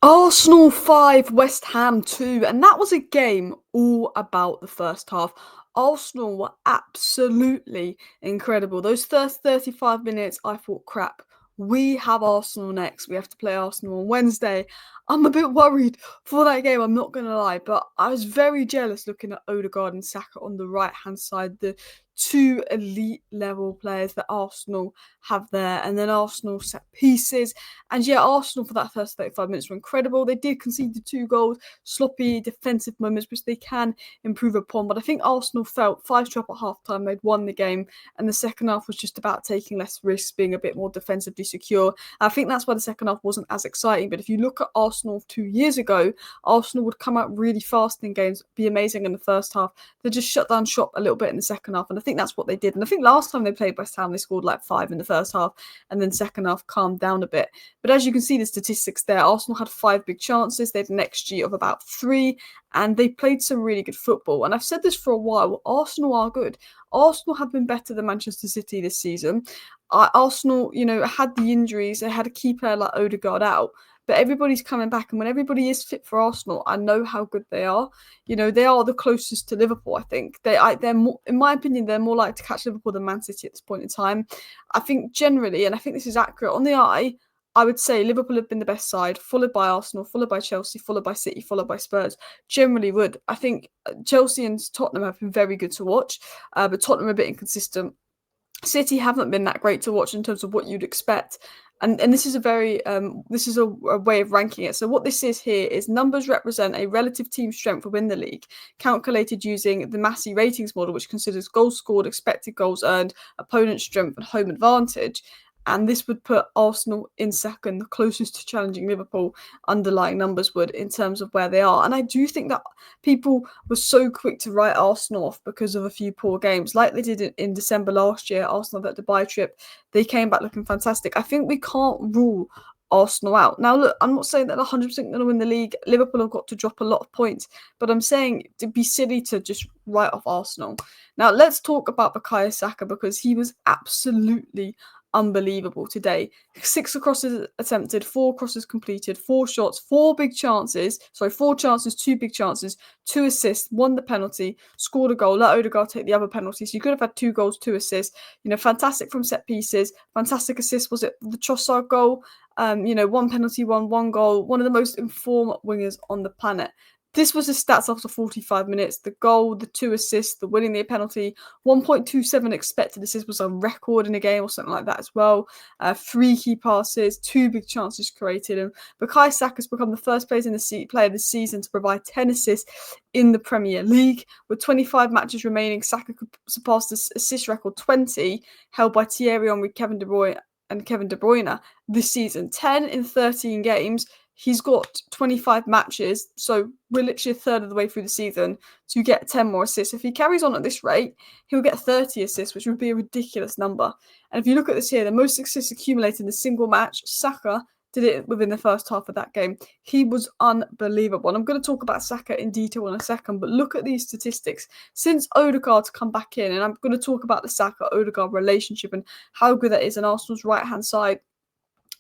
Arsenal 5, West Ham 2, and that was a game all about the first half. Arsenal were absolutely incredible. Those first 35 minutes, I thought, crap, we have Arsenal next. We have to play Arsenal on Wednesday. I'm a bit worried for that game, I'm not going to lie, but I was very jealous looking at Odegaard and Saka on the right-hand side, the two elite level players that Arsenal have there, and then Arsenal set pieces. And yeah, Arsenal for that first 35 minutes were incredible. They did concede the 2 goals, sloppy defensive moments, which they can improve upon. But I think Arsenal felt 5-2 up at half-time, they'd won the game, and the second half was just about taking less risks, being a bit more defensively secure. I think that's why the second half wasn't as exciting. But if you look at Arsenal 2 years ago, Arsenal would come out really fast in games, be amazing in the first half. They just shut down shop a little bit in the second half, and I think that's what they did. And I think last time they played West Ham, they scored like 5 in the first half, and then second half calmed down a bit. But as you can see the statistics there, Arsenal had 5 big chances. They had an XG of about 3, and they played some really good football. And I've said this for a while, Arsenal are good. Arsenal have been better than Manchester City this season. Arsenal, had the injuries. They had a key player like Odegaard out. But everybody's coming back, and when everybody is fit for Arsenal, I know how good they are. They are the closest to Liverpool, I think. They're more, in my opinion, they're more likely to catch Liverpool than Man City at this point in time. I think generally, and I think this is accurate, on the eye, I would say Liverpool have been the best side, followed by Arsenal, followed by Chelsea, followed by City, followed by Spurs. Generally would. I think Chelsea and Tottenham have been very good to watch, but Tottenham are a bit inconsistent. City haven't been that great to watch in terms of what you'd expect. And this is a very this is a way of ranking it. So what this is here is numbers represent a relative team strength within the league, calculated using the Massey ratings model, which considers goals scored, expected goals earned, opponent strength, and home advantage. And this would put Arsenal in second, the closest to challenging Liverpool, underlying numbers would, in terms of where they are. And I do think that people were so quick to write Arsenal off because of a few poor games, like they did in December last year. Arsenal at the Dubai trip, they came back looking fantastic. I think we can't rule Arsenal out. Now, look, I'm not saying that 100% going to win the league. Liverpool have got to drop a lot of points, but I'm saying it'd be silly to just write off Arsenal. Now, let's talk about Bukayo Saka, because he was absolutely unbelievable today. 6 crosses attempted, 4 crosses completed, 4 shots, 4 big chances. 4 chances, 2 big chances, 2 assists, won the penalty, scored a goal, let Odegaard take the other penalty. So you could have had 2 goals, 2 assists. Fantastic from set pieces, fantastic assist. Was it the Trossard goal? 1 penalty, 1 goal. One of the most informed wingers on the planet. This was his stats after 45 minutes. The goal, the 2 assists, the winning the penalty, 1.27 expected assists was a record in a game or something like that as well. 3 key passes, 2 big chances created. And Bukayo Saka has become the first player of the season to provide 10 assists in the Premier League. With 25 matches remaining, Saka could surpass the assist record 20, held by Thierry Henry, Kevin De Bruyne this season. 10 in 13 games. He's got 25 matches, so we're literally a third of the way through the season to get 10 more assists. If he carries on at this rate, he'll get 30 assists, which would be a ridiculous number. And if you look at this here, the most assists accumulated in a single match, Saka did it within the first half of that game. He was unbelievable. And I'm going to talk about Saka in detail in a second, but look at these statistics. Since Odegaard's come back in, and I'm going to talk about the Saka-Odegaard relationship and how good that is on Arsenal's right-hand side,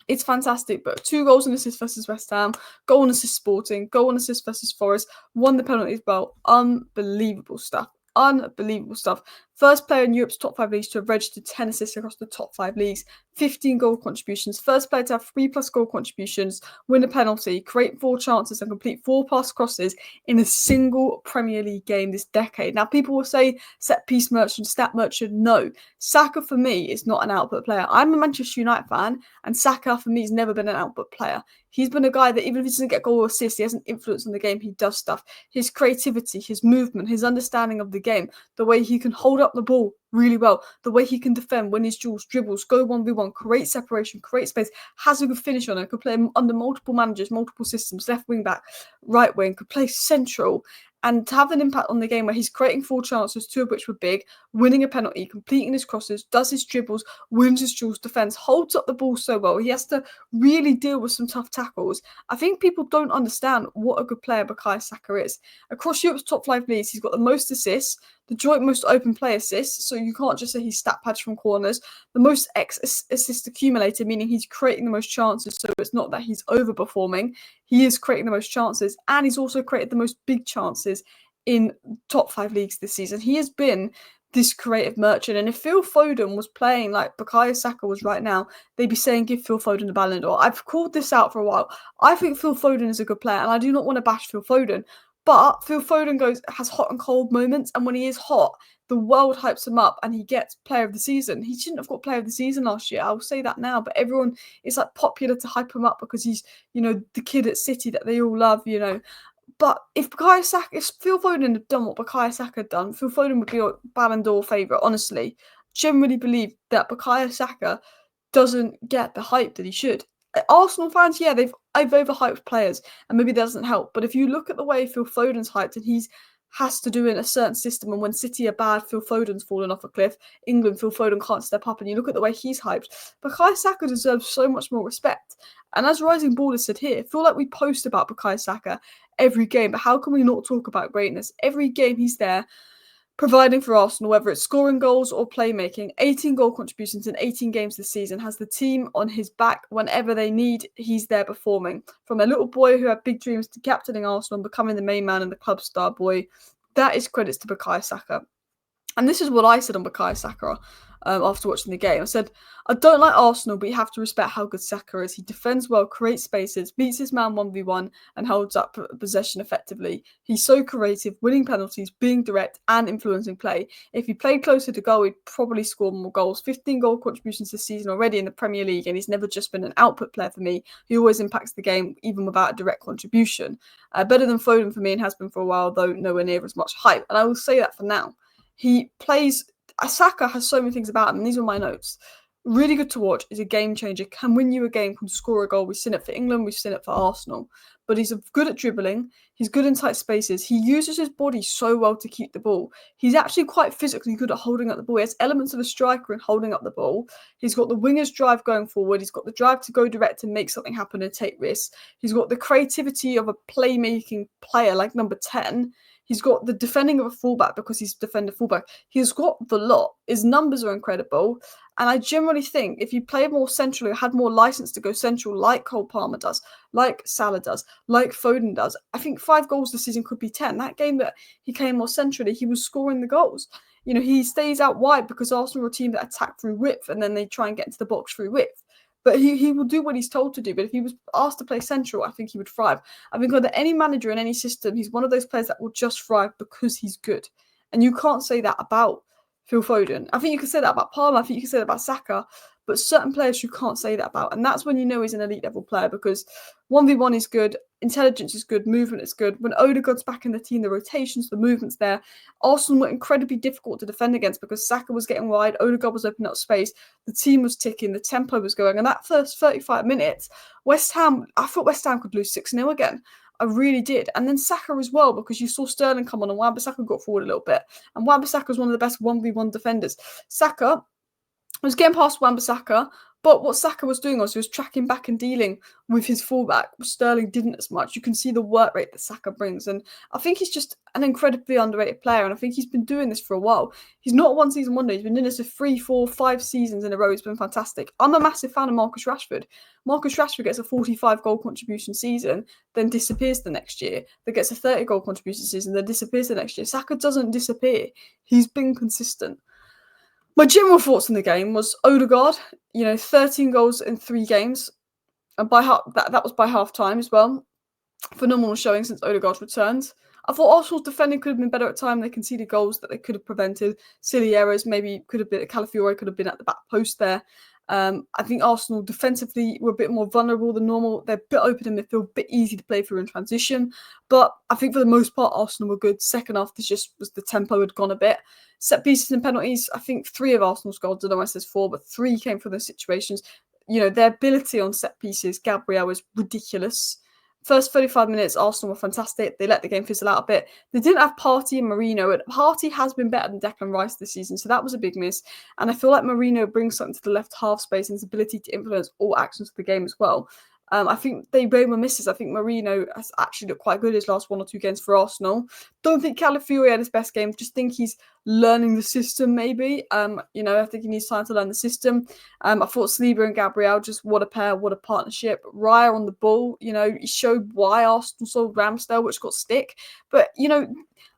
it's fantastic. But 2 goals and assists versus West Ham, goal and assist Sporting, goal and assist versus Forest, won the penalty as well. Unbelievable stuff. Unbelievable stuff. First player in Europe's top 5 leagues to have registered 10 assists across the top 5 leagues, 15 goal contributions. First player to have 3+ goal contributions, win a penalty, create 4 chances, and complete 4+ crosses in a single Premier League game this decade. Now, people will say set piece merchant, stat merchant. No, Saka for me is not an output player. I'm a Manchester United fan, and Saka for me has never been an output player. He's been a guy that even if he doesn't get goal or assist, he has an influence on the game. He does stuff. His creativity, his movement, his understanding of the game, the way he can hold up the ball really well, the way he can defend, win his duels, dribbles, go 1v1, create separation, create space, has a good finish on it, could play under multiple managers, multiple systems, left wing back, right wing, could play central. And to have an impact on the game where he's creating 4 chances, 2 of which were big, winning a penalty, completing his crosses, does his dribbles, wins his duels, defends, holds up the ball so well. He has to really deal with some tough tackles. I think people don't understand what a good player Bukayo Saka is. Across Europe's top 5 leagues, he's got the most assists, the joint most open play assists, so you can't just say he's stat pads from corners. The most assists accumulated, meaning he's creating the most chances, so it's not that he's overperforming. He is creating the most chances, and he's also created the most big chances in top 5 leagues this season. He has been this creative merchant, and if Phil Foden was playing like Bukayo Saka was right now, they'd be saying give Phil Foden the Ballon d'Or. I've called this out for a while. I think Phil Foden is a good player, and I do not want to bash Phil Foden, but Phil Foden has hot and cold moments, and when he is hot, the world hypes him up and he gets player of the season. He shouldn't have got player of the season last year. I'll say that now, but everyone is like popular to hype him up because he's, the kid at City that they all love, But if Phil Foden had done what Bukayo Saka had done, Phil Foden would be a Ballon d'Or favourite, honestly. Generally believe that Bukayo Saka doesn't get the hype that he should. Arsenal fans, yeah, I've overhyped players, and maybe that doesn't help. But if you look at the way Phil Foden's hyped, and has to do in a certain system, and when City are bad, Phil Foden's fallen off a cliff. England, Phil Foden can't step up, and you look at the way he's hyped. Bukayo Saka deserves so much more respect. And as Rising Baller said here, I feel like we post about Bukayo Saka every game, but how can we not talk about greatness? Every game he's there, providing for Arsenal, whether it's scoring goals or playmaking. 18 goal contributions in 18 games this season, has the team on his back whenever they need. He's there performing. From a little boy who had big dreams to captaining Arsenal and becoming the main man and the club star boy, that is credits to Bukayo Saka. And this is what I said on Bukayo Saka after watching the game. I said, I don't like Arsenal, but you have to respect how good Saka is. He defends well, creates spaces, beats his man 1v1, and holds up possession effectively. He's so creative, winning penalties, being direct, and influencing play. If he played closer to goal, he'd probably score more goals. 15 goal contributions this season already in the Premier League, and he's never just been an output player for me. He always impacts the game, even without a direct contribution. Better than Foden for me, and has been for a while, though nowhere near as much hype. And I will say that for now. Saka has so many things about him, and these are my notes. Really good to watch, is a game changer, can win you a game, can score a goal. We've seen it for England, we've seen it for Arsenal. But he's good at dribbling, he's good in tight spaces, he uses his body so well to keep the ball. He's actually quite physically good at holding up the ball. He has elements of a striker in holding up the ball. He's got the winger's drive going forward, he's got the drive to go direct and make something happen and take risks. He's got the creativity of a playmaking player like number 10. He's got the defending of a fullback because he's defender fullback. He's got the lot. His numbers are incredible. And I generally think if you play more centrally, had more license to go central like Cole Palmer does, like Salah does, like Foden does, I think 5 goals this season could be 10. That game that he came more centrally, he was scoring the goals. He stays out wide because Arsenal are a team that attack through width and then they try and get into the box through width. But he will do what he's told to do. But if he was asked to play central, I think he would thrive. I think under any manager in any system, he's one of those players that will just thrive because he's good. And you can't say that about Phil Foden. I think you can say that about Palmer. I think you can say that about Saka. But certain players you can't say that about. And that's when you know he's an elite level player, because 1v1 is good, intelligence is good, movement is good. When Odegaard's back in the team, the rotations, the movement's there. Arsenal were incredibly difficult to defend against because Saka was getting wide, Odegaard was opening up space, the team was ticking, the tempo was going. And that first 35 minutes, I thought West Ham could lose 6-0 again. I really did. And then Saka as well, because you saw Sterling come on and Wan-Bissaka got forward a little bit. And Wan-Bissaka was one of the best 1v1 defenders. Saka was getting past Wan-Bissaka, but what Saka was doing was he was tracking back and dealing with his fullback. Sterling didn't as much. You can see the work rate that Saka brings. And I think he's just an incredibly underrated player. And I think he's been doing this for a while. He's not a one-season wonder. He's been doing this for 3, 4, 5 seasons in a row. He's been fantastic. I'm a massive fan of Marcus Rashford. Marcus Rashford gets a 45-goal contribution season, then disappears the next year. Then gets a 30-goal contribution season, then disappears the next year. Saka doesn't disappear. He's been consistent. My general thoughts on the game was Odegaard, 13 goals in 3 games. And that was by half time as well. Phenomenal showing since Odegaard's returned. I thought Arsenal's defending could have been better at times. They conceded goals that they could have prevented. Silly errors, maybe could have been, Calafiore could have been at the back post there. I think Arsenal defensively were a bit more vulnerable than normal. They're a bit open in midfield, a bit easy to play through in transition. But I think for the most part, Arsenal were good. Second half, the tempo had gone a bit. Set pieces and penalties, I think 3 of Arsenal's goals, I don't know why it says 4, but 3 came from those situations. Their ability on set pieces, Gabriel, is ridiculous. First 35 minutes, Arsenal were fantastic. They let the game fizzle out a bit. They didn't have Partey and Marino. And Partey has been better than Declan Rice this season, so that was a big miss. And I feel like Marino brings something to the left half space and his ability to influence all actions of the game as well. I think they made my misses. I think Marino has actually looked quite good his last 1 or 2 games for Arsenal. Don't think Calafiori had his best game. Just think he's learning the system, maybe. I think he needs time to learn the system. I thought Saliba and Gabriel, just what a pair, what a partnership. Raya on the ball, he showed why Arsenal sold Ramsdale, which got stick. But,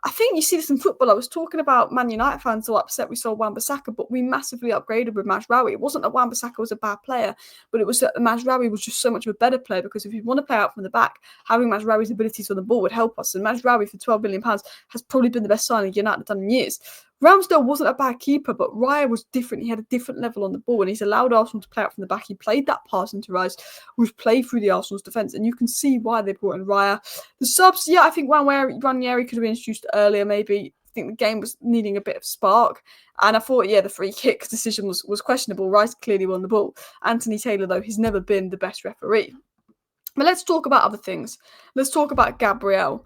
I think you see this in football. I was talking about Man United fans who are upset we sold Wan-Bissaka, but we massively upgraded with Mazraoui. It wasn't that Wan-Bissaka was a bad player, but it was that Mazraoui was just so much of a better player, because if you want to play out from the back, having Mazraoui's abilities on the ball would help us. And Mazraoui for £12 million has probably been the best signing United have done in years. Ramsdale wasn't a bad keeper, but Raya was different. He had a different level on the ball, and he's allowed Arsenal to play out from the back. He played that pass into Rice, which played through the Arsenal's defence, and you can see why they brought in Raya. The subs, I think Ranieri could have been introduced earlier, maybe. I think the game was needing a bit of spark, and I thought, the free kick decision was questionable. Rice clearly won the ball. Anthony Taylor, though, he's never been the best referee. But let's talk about other things. Let's talk about Gabriel.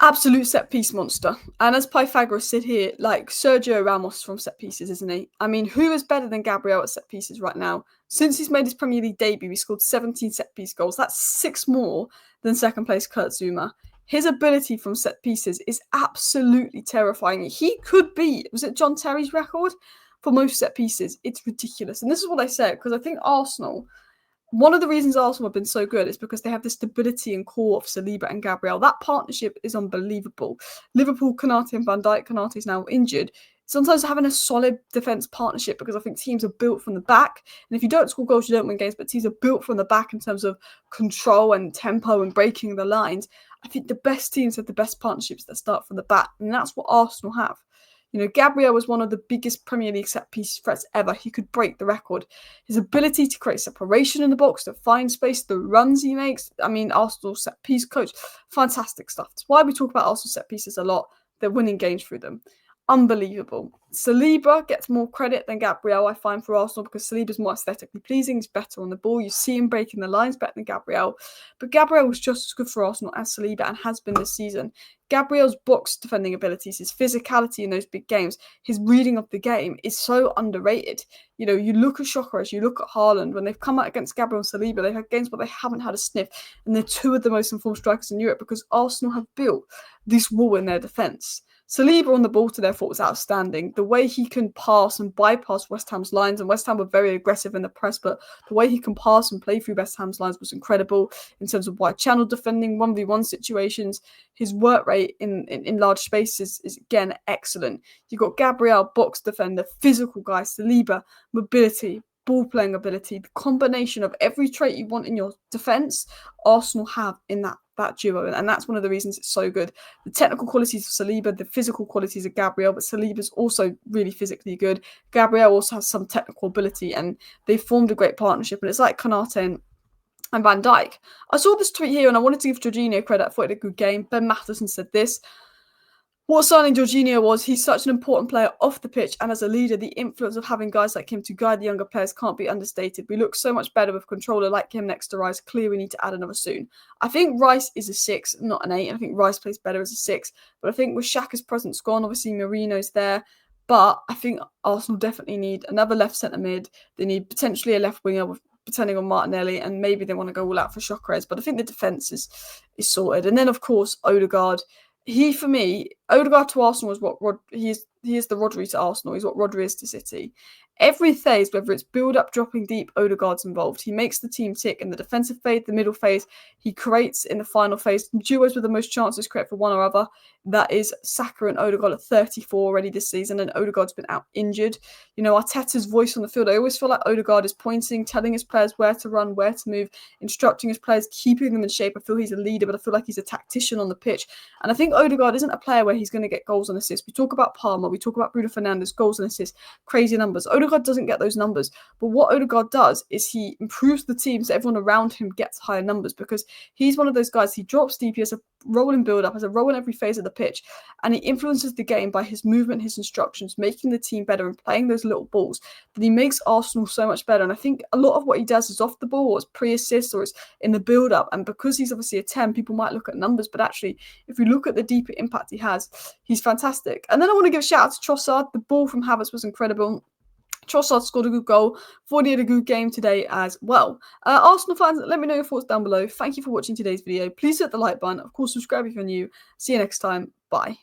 Absolute set-piece monster. And as Pythagoras said here, like Sergio Ramos from set-pieces, isn't he? I mean, who is better than Gabriel at set-pieces right now? Since he's made his Premier League debut, he scored 17 set-piece goals. That's 6 more than second-place Kurt Zouma. His ability from set-pieces is absolutely terrifying. He could be, was it John Terry's record for most set-pieces? It's ridiculous. And this is what I said, because I think Arsenal... One of the reasons Arsenal have been so good is because they have the stability and core of Saliba and Gabriel. That partnership is unbelievable. Liverpool, Konate and Van Dijk. Konate is now injured. Sometimes having a solid defence partnership, because I think teams are built from the back. And if you don't score goals, you don't win games, but teams are built from the back in terms of control and tempo and breaking the lines. I think the best teams have the best partnerships that start from the back. And that's what Arsenal have. Gabriel was one of the biggest Premier League set-piece threats ever. He could break the record. His ability to create separation in the box, to find space, the runs he makes. I mean, Arsenal set-piece coach, fantastic stuff. That's why we talk about Arsenal set-pieces a lot. They're winning games through them. Unbelievable. Saliba gets more credit than Gabriel, I find, for Arsenal, because Saliba's more aesthetically pleasing. He's better on the ball. You see him breaking the lines better than Gabriel. But Gabriel was just as good for Arsenal as Saliba, and has been this season. Gabriel's box defending abilities, his physicality in those big games, his reading of the game is so underrated. You look at Sokratis, you look at Haaland, when they've come out against Gabriel and Saliba, they've had games where they haven't had a sniff, and they're 2 of the most informed strikers in Europe, because Arsenal have built this wall in their defence. Saliba on the ball today I thought was outstanding. The way he can pass and bypass West Ham's lines, and West Ham were very aggressive in the press, but the way he can pass and play through West Ham's lines was incredible in terms of wide channel defending, 1v1 situations. His work rate in large spaces is again excellent. You've got Gabriel, box defender, physical guy, Saliba, mobility, ball playing ability, the combination of every trait you want in your defence, Arsenal have in that duo, and that's one of the reasons it's so good. The technical qualities of Saliba, the physical qualities of Gabriel, but Saliba's also really physically good. Gabriel also has some technical ability, and they formed a great partnership, and it's like Konate and Van Dijk. I saw this tweet here, and I wanted to give Jorginho credit. I thought he had a good game. Ben Matheson said this: what signing Jorginho was, he's such an important player off the pitch, and as a leader, the influence of having guys like him to guide the younger players can't be understated. We look so much better with a controller like him next to Rice. Clear we need to add another soon. I think Rice is a 6, not an 8. And I think Rice plays better as a 6. But I think with Xhaka's presence gone, obviously Marino's there. But I think Arsenal definitely need another left centre mid. They need potentially a left winger depending on Martinelli, and maybe they want to go all out for Sokratis. But I think the defence is sorted. And then, of course, Odegaard. He, for me, Odegaard to Arsenal is what he is the Rodri to Arsenal. He's what Rodri is to City. Every phase, whether it's build-up, dropping deep, Odegaard's involved. He makes the team tick in the defensive phase, the middle phase. He creates in the final phase. Duos with the most chances create for one or other. That is Saka and Odegaard at 34 already this season, and Odegaard's been out injured. Arteta's voice on the field, I always feel like Odegaard is pointing, telling his players where to run, where to move, instructing his players, keeping them in shape. I feel he's a leader, but I feel like he's a tactician on the pitch. And I think Odegaard isn't a player where he's going to get goals and assists. We talk about Palmer, we talk about Bruno Fernandes, goals and assists, crazy numbers. Odegaard doesn't get those numbers, but what Odegaard does is he improves the team so everyone around him gets higher numbers, because he's one of those guys, he drops deep, he has a role in build-up, has a role in every phase of the pitch, and he influences the game by his movement, his instructions, making the team better and playing those little balls. But he makes Arsenal so much better, and I think a lot of what he does is off the ball, or it's pre-assist, or it's in the build-up, and because he's obviously a 10, people might look at numbers, but actually, if you look at the deeper impact he has, he's fantastic. And then I want to give a shout out to Trossard. The ball from Havertz was incredible. Trossard scored a good goal. Vardy had a good game today as well. Arsenal fans, let me know your thoughts down below. Thank you for watching today's video. Please hit the like button. Of course, subscribe if you're new. See you next time. Bye.